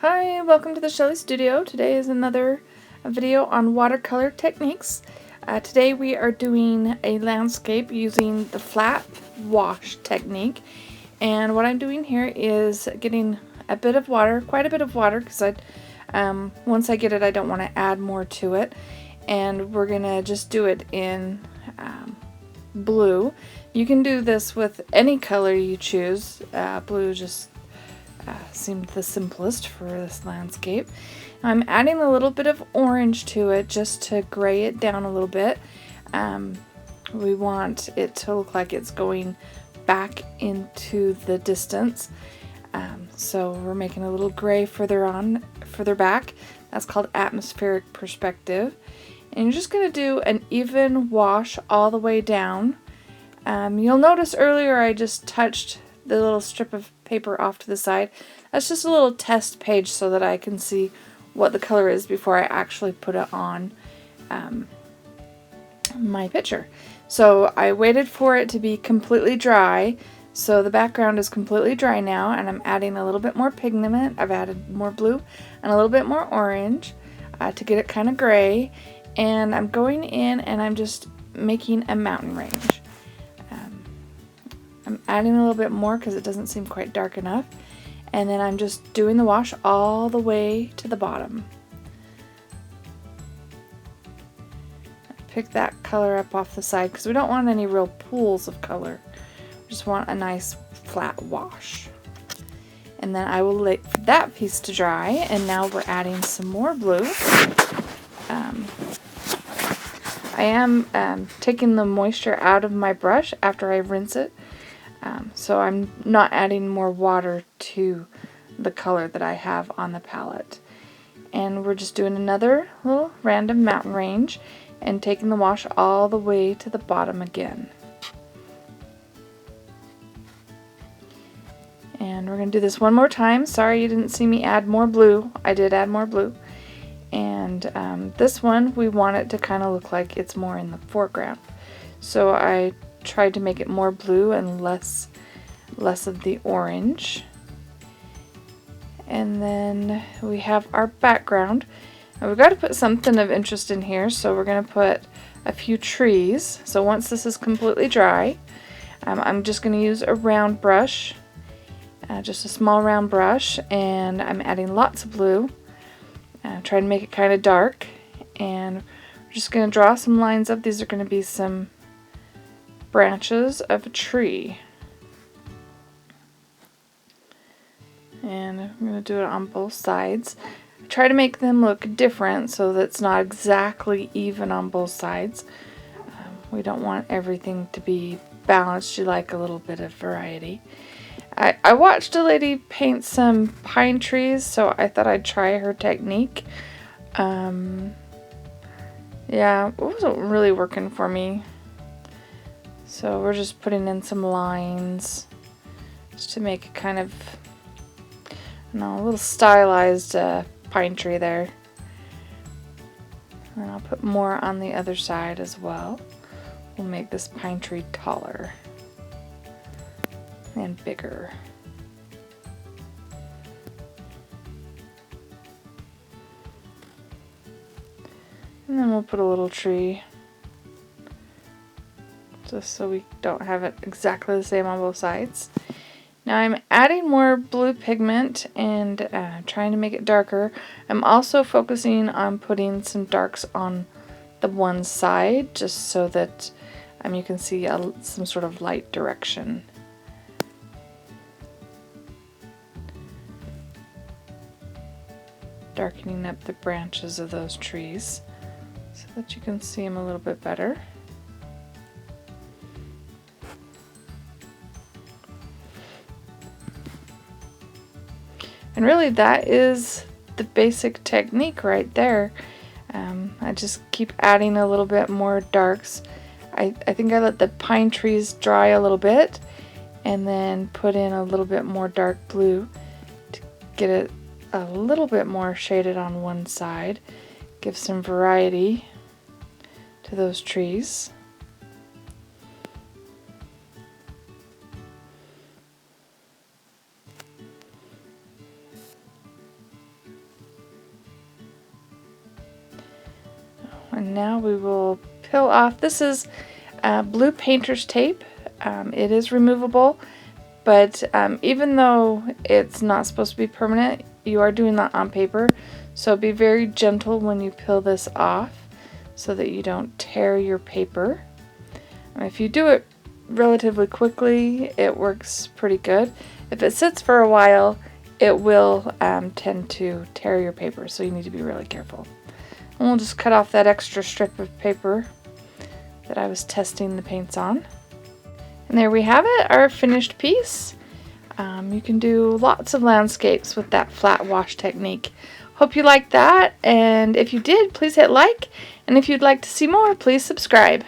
Hi, welcome to the Shelly Studio. Today is another video on watercolor techniques. Today we are doing a landscape using the flat wash technique. And what I'm doing here is getting a bit of water, quite a bit of water, because once I get it I don't want to add more to it. And we're going to just do it in blue. You can do this with any color you choose. Blue just seemed the simplest for this landscape. I'm adding a little bit of orange to it just to gray it down a little bit. We want it to look like it's going back into the distance. So we're making a little gray further back. That's called atmospheric perspective. And you're just going to do an even wash all the way down. You'll notice earlier I just touched the little strip of paper off to the side. That's just a little test page so that I can see what the color is before I actually put it on my picture. So I waited for it to be completely dry. So the background is completely dry now, and I'm adding a little bit more pigment. I've added more blue and a little bit more orange to get it kind of gray. And I'm going in and I'm just making a mountain range. I'm adding a little bit more because it doesn't seem quite dark enough. And then I'm just doing the wash all the way to the bottom. Pick that color up off the side because we don't want any real pools of color. We just want a nice flat wash. And then I will wait for that piece to dry, and now we're adding some more blue. I am taking the moisture out of my brush after I rinse it. So I'm not adding more water to the color that I have on the palette. And we're just doing another little random mountain range and taking the wash all the way to the bottom again. And we're going to do this one more time. Sorry you didn't see me add more blue. I did add more blue. And this one we want it to kind of look like it's more in the foreground. So I tried to make it more blue and less of the orange. And then we have our background. And we've got to put something of interest in here, so we're going to put a few trees. So once this is completely dry, I'm just going to use a round brush, just a small round brush, and I'm adding lots of blue. Try to make it kind of dark, and we're just going to draw some lines up. These are going to be some branches of a tree. And I'm going to do it on both sides. Try to make them look different so that it's not exactly even on both sides. We don't want everything to be balanced. You like a little bit of variety. I watched a lady paint some pine trees, so I thought I'd try her technique. Yeah, it wasn't really working for me. So we're just putting in some lines just to make it kind of, a little stylized pine tree there. And I'll put more on the other side as well. We'll make this pine tree taller and bigger. And then we'll put a little tree, just so we don't have it exactly the same on both sides. Now I'm adding more blue pigment and trying to make it darker. I'm also focusing on putting some darks on the one side, just so that you can see some sort of light direction. Darkening up the branches of those trees so that you can see them a little bit better. And really that is the basic technique right there. I just keep adding a little bit more darks. I think I let the pine trees dry a little bit and then put in a little bit more dark blue to get it a little bit more shaded on one side. Give some variety to those trees. And now we will peel off. This is blue painter's tape. It is removable, but even though it's not supposed to be permanent, you are doing that on paper, so be very gentle when you peel this off so that you don't tear your paper. If you do it relatively quickly, it works pretty good. If it sits for a while, it will tend to tear your paper, so you need to be really careful. And we'll just cut off that extra strip of paper that I was testing the paints on. And there we have it, our finished piece. You can do lots of landscapes with that flat wash technique. Hope you liked that, and if you did, please hit like, and if you'd like to see more, please subscribe.